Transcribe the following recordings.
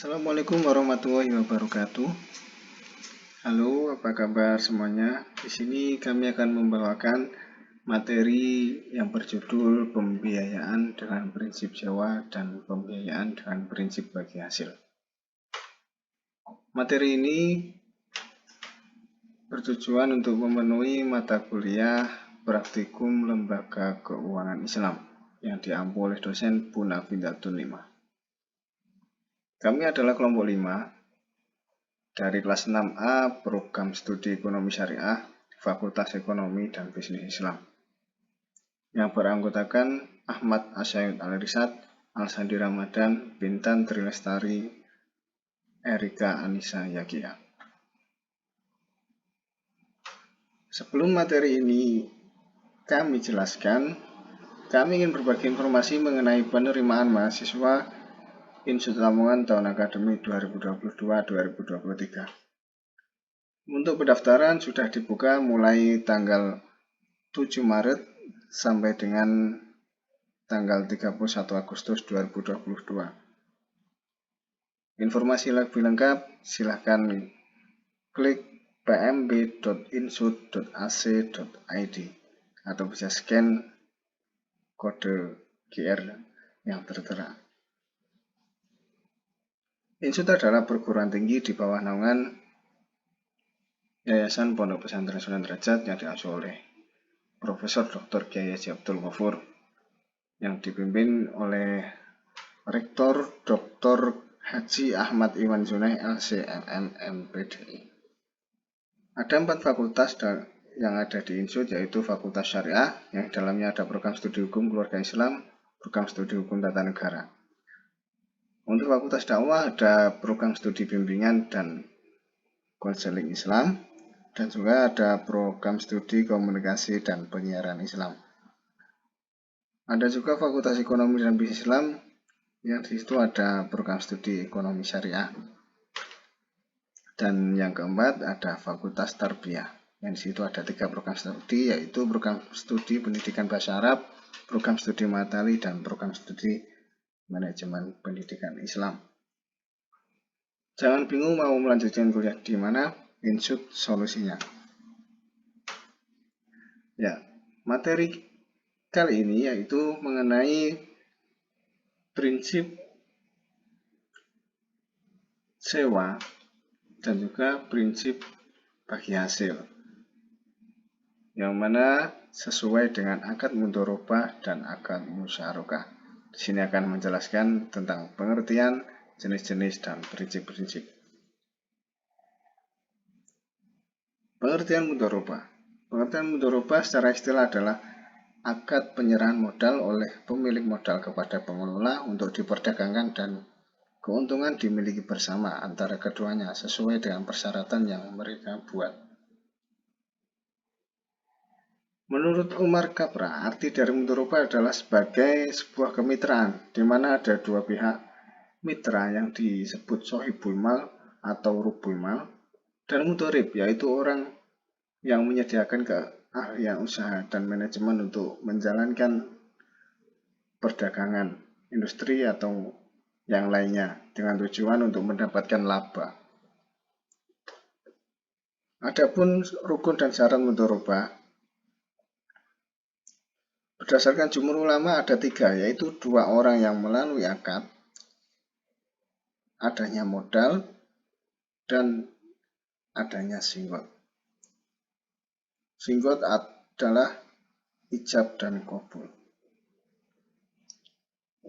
Assalamualaikum warahmatullahi wabarakatuh. Halo, apa kabar semuanya? Di sini kami akan membawakan materi yang berjudul pembiayaan dengan prinsip sewa dan pembiayaan dengan prinsip bagi hasil. Materi ini bertujuan untuk memenuhi mata kuliah praktikum lembaga keuangan Islam yang diampu oleh dosen Bu Nafidatun 5. Kami adalah kelompok 5 dari kelas 6A program studi ekonomi syariah Fakultas Ekonomi dan Bisnis Islam yang beranggotakan Ahmad Asyayud Al-Risad, Al-Sandi Ramadan, Bintan Trilestari, Erika Anissa Yakia. Sebelum materi ini kami jelaskan, kami ingin berbagi informasi mengenai penerimaan mahasiswa Insut Lamongan tahun akademik 2022-2023. Untuk pendaftaran sudah dibuka mulai tanggal 7 Maret sampai dengan tanggal 31 Agustus 2022. Informasi lebih lengkap silahkan klik pmb.insut.ac.id atau bisa scan kode QR yang tertera. Insut adalah perguruan tinggi di bawah naungan Yayasan Pondok Pesantren Sunan Derajat yang diasuh oleh Profesor Dr. Kiai Haji Abdul Ghafur yang dipimpin oleh Rektor Dr. Haji Ahmad Iwan Zunai LCMM MPDI. Ada 4 fakultas yang ada di Insut, yaitu Fakultas Syariah yang dalamnya ada program studi hukum keluarga Islam, program studi hukum tata negara. Untuk Fakultas Dakwah ada program studi bimbingan dan konseling Islam, dan juga ada program studi komunikasi dan penyiaran Islam. Ada juga Fakultas Ekonomi dan Bisnis Islam yang di situ ada program studi ekonomi syariah. Dan yang keempat ada Fakultas Tarbiyah yang di situ ada 3 program studi, yaitu program studi pendidikan bahasa Arab, program studi materi, dan program studi manajemen pendidikan Islam. Jangan bingung mau melanjutkan kuliah di mana, Insut solusinya. Ya, materi kali ini yaitu mengenai prinsip sewa dan juga prinsip bagi hasil, yang mana sesuai dengan akad mudharabah dan akad musyarakah. Di sini akan menjelaskan tentang pengertian, jenis-jenis, dan prinsip-prinsip. Pengertian mudharabah. Pengertian mudharabah secara istilah adalah akad penyerahan modal oleh pemilik modal kepada pengelola untuk diperdagangkan dan keuntungan dimiliki bersama antara keduanya sesuai dengan persyaratan yang mereka buat. Menurut Umar Kapra, arti dari mudharabah adalah sebagai sebuah kemitraan di mana ada 2 pihak mitra yang disebut sohibul mal atau rubul mal, dan mudharib yaitu orang yang menyediakan keahlian usaha dan manajemen untuk menjalankan perdagangan, industri atau yang lainnya dengan tujuan untuk mendapatkan laba. Adapun rukun dan syarat mudharabah berdasarkan jumhur ulama ada 3, yaitu 2 orang yang melalui akad, adanya modal, dan adanya singgot. Singgot adalah ijab dan qabul.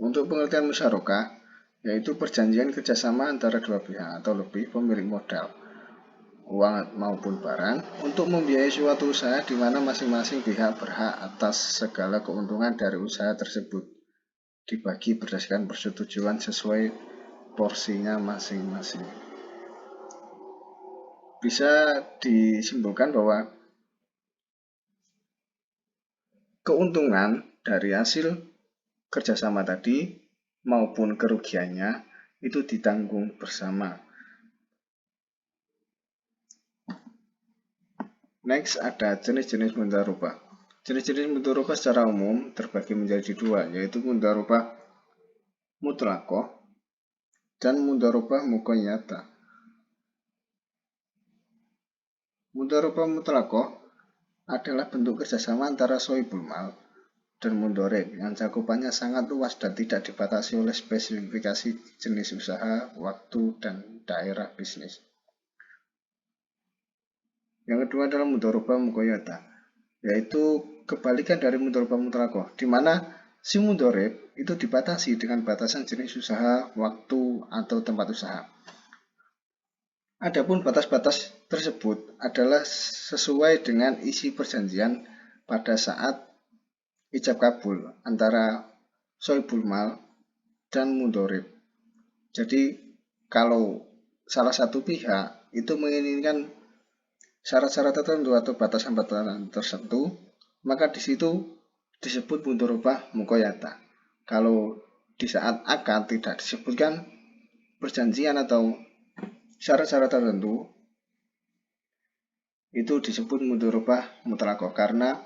Untuk pengertian musyarakah, yaitu perjanjian kerjasama antara 2 pihak atau lebih pemilik modal, uang maupun barang, untuk membiayai suatu usaha di mana masing-masing pihak berhak atas segala keuntungan dari usaha tersebut, dibagi berdasarkan persetujuan sesuai porsinya masing-masing. Bisa disimpulkan bahwa keuntungan dari hasil kerjasama tadi maupun kerugiannya itu ditanggung bersama. Next ada jenis-jenis mudharabah. Jenis-jenis mudharabah secara umum terbagi menjadi 2, yaitu mudharabah mutlaqah dan mudharabah muqayyadah. Mudharabah mutlaqah adalah bentuk kerjasama antara shahibul mal dan mudharib yang cakupannya sangat luas dan tidak dibatasi oleh spesifikasi jenis usaha, waktu, dan daerah bisnis. Yang kedua adalah mudharabah muqayyadah, yaitu kebalikan dari mudharabah mutlaqah, di mana si mudharib itu dibatasi dengan batasan jenis usaha, waktu, atau tempat usaha. Adapun batas-batas tersebut adalah sesuai dengan isi perjanjian pada saat ijab kabul antara shahibul mal dan mudharib. Jadi kalau salah satu pihak itu menginginkan syarat-syarat tertentu atau batasan-batasan tertentu, maka di situ disebut mudharabah muqayyadah. Kalau di saat akad tidak disebutkan perjanjian atau syarat-syarat tertentu, itu disebut mudharabah mutlaqah karena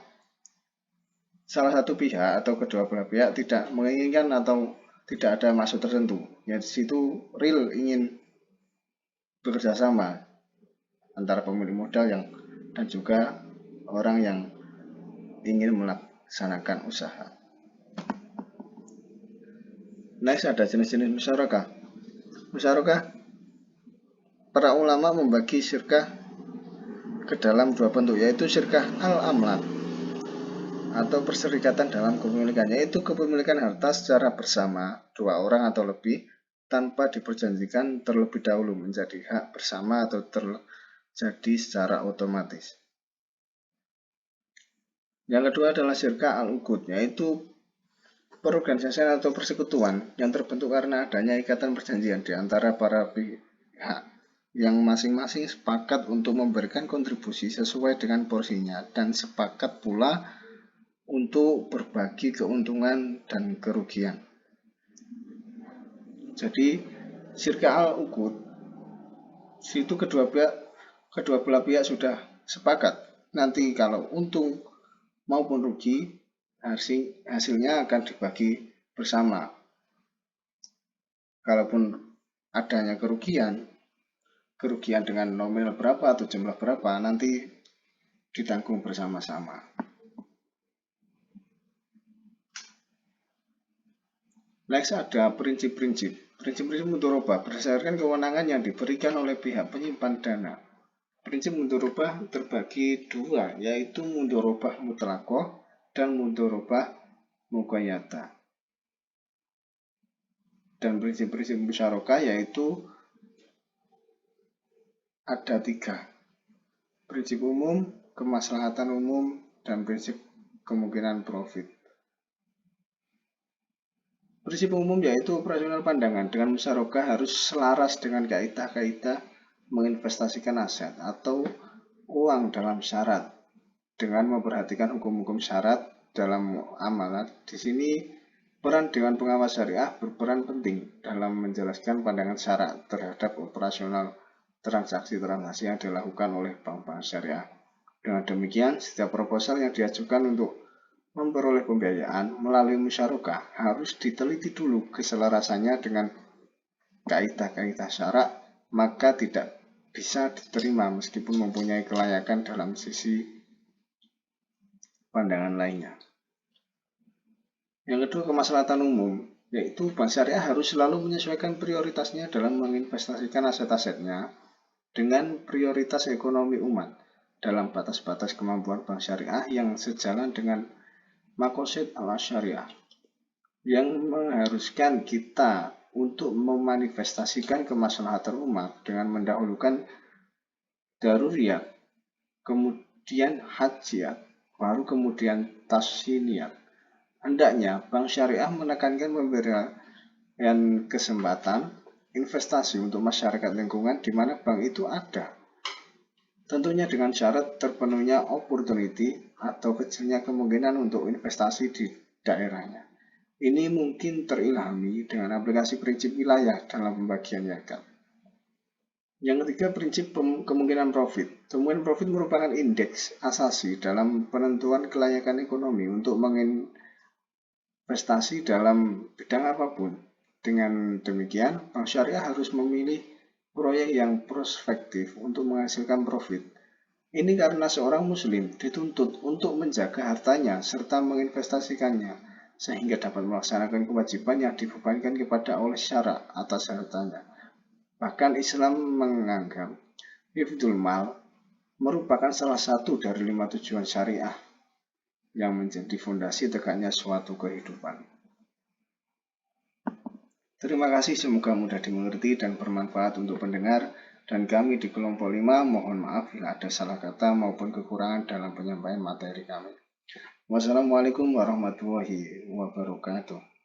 salah satu pihak atau kedua belah pihak tidak menginginkan atau tidak ada maksud tertentu. Ya di situ real ingin bekerja sama antara pemilik modal dan juga orang yang ingin melaksanakan usaha. Next ada jenis-jenis musyarakah. Musyarakah, para ulama membagi syirkah ke dalam dua bentuk, yaitu syirkah al-amlak atau perserikatan dalam kepemilikan, yaitu kepemilikan harta secara bersama dua orang atau lebih tanpa diperjanjikan terlebih dahulu menjadi hak bersama atau terjadi secara otomatis. Yang kedua adalah syirkah al-uqud, yaitu perorganisasian atau persekutuan yang terbentuk karena adanya ikatan perjanjian di antara para pihak yang masing-masing sepakat untuk memberikan kontribusi sesuai dengan porsinya dan sepakat pula untuk berbagi keuntungan dan kerugian. Jadi syirkah al-uqud itu kedua belah pihak sudah sepakat nanti kalau untung maupun rugi hasilnya akan dibagi bersama. Kalaupun adanya kerugian dengan nominal berapa atau jumlah berapa nanti ditanggung bersama-sama. Next ada prinsip-prinsip. Prinsip-prinsip mudharabah berdasarkan kewenangan yang diberikan oleh pihak penyimpan dana. Prinsip mudharabah terbagi dua, yaitu mudharabah mutlaqah dan mudharabah muqayyadah. Dan prinsip-prinsip musyarakah yaitu ada tiga. Prinsip umum, kemaslahatan umum, dan prinsip kemungkinan profit. Prinsip umum yaitu operasional pandangan dengan musyarakah harus selaras dengan kaidah-kaidah menginvestasikan aset atau uang dalam syarat dengan memperhatikan hukum-hukum syarat dalam amalat. Di sini peran Dewan Pengawas Syariah berperan penting dalam menjelaskan pandangan syarat terhadap operasional transaksi-transaksi yang dilakukan oleh bank-bank syariah. Dengan demikian, setiap proposal yang diajukan untuk memperoleh pembiayaan melalui musyarakah harus diteliti dulu keselarasannya dengan kaidah-kaidah syarak, maka tidak bisa diterima meskipun mempunyai kelayakan dalam sisi pandangan lainnya. Yang kedua, kemaslahatan umum, yaitu bank syariah harus selalu menyesuaikan prioritasnya dalam menginvestasikan aset-asetnya dengan prioritas ekonomi umat dalam batas-batas kemampuan bank syariah yang sejalan dengan maqasid al-syariah yang mengharuskan kita untuk memanifestasikan kemaslahatan umat dengan mendahulukan daruriyat, kemudian hajiyat, baru kemudian tashiniyat. Hendaknya bank syariah menekankan pemberian kesempatan investasi untuk masyarakat lingkungan di mana bank itu ada. Tentunya dengan syarat terpenuhnya opportunity atau kecilnya kemungkinan untuk investasi di daerahnya. Ini mungkin terilhami dengan aplikasi prinsip wilayah dalam pembagian zakat. Yang ketiga, prinsip kemungkinan profit. Kemungkinan profit merupakan indeks asasi dalam penentuan kelayakan ekonomi untuk menginvestasi dalam bidang apapun Dengan demikian, bank syariah harus memilih proyek yang prospektif untuk menghasilkan profit. Ini karena seorang muslim dituntut untuk menjaga hartanya serta menginvestasikannya, sehingga dapat melaksanakan kewajiban yang dibebankan kepada oleh syara atas hartanya. Bahkan Islam menganggap hifdzul mal merupakan salah satu dari 5 tujuan syariah yang menjadi fondasi tegaknya suatu kehidupan. Terima kasih, semoga mudah dimengerti dan bermanfaat untuk pendengar, dan kami di kelompok 5 mohon maaf bila ada salah kata maupun kekurangan dalam penyampaian materi kami. Wassalamualaikum warahmatullahi wabarakatuh.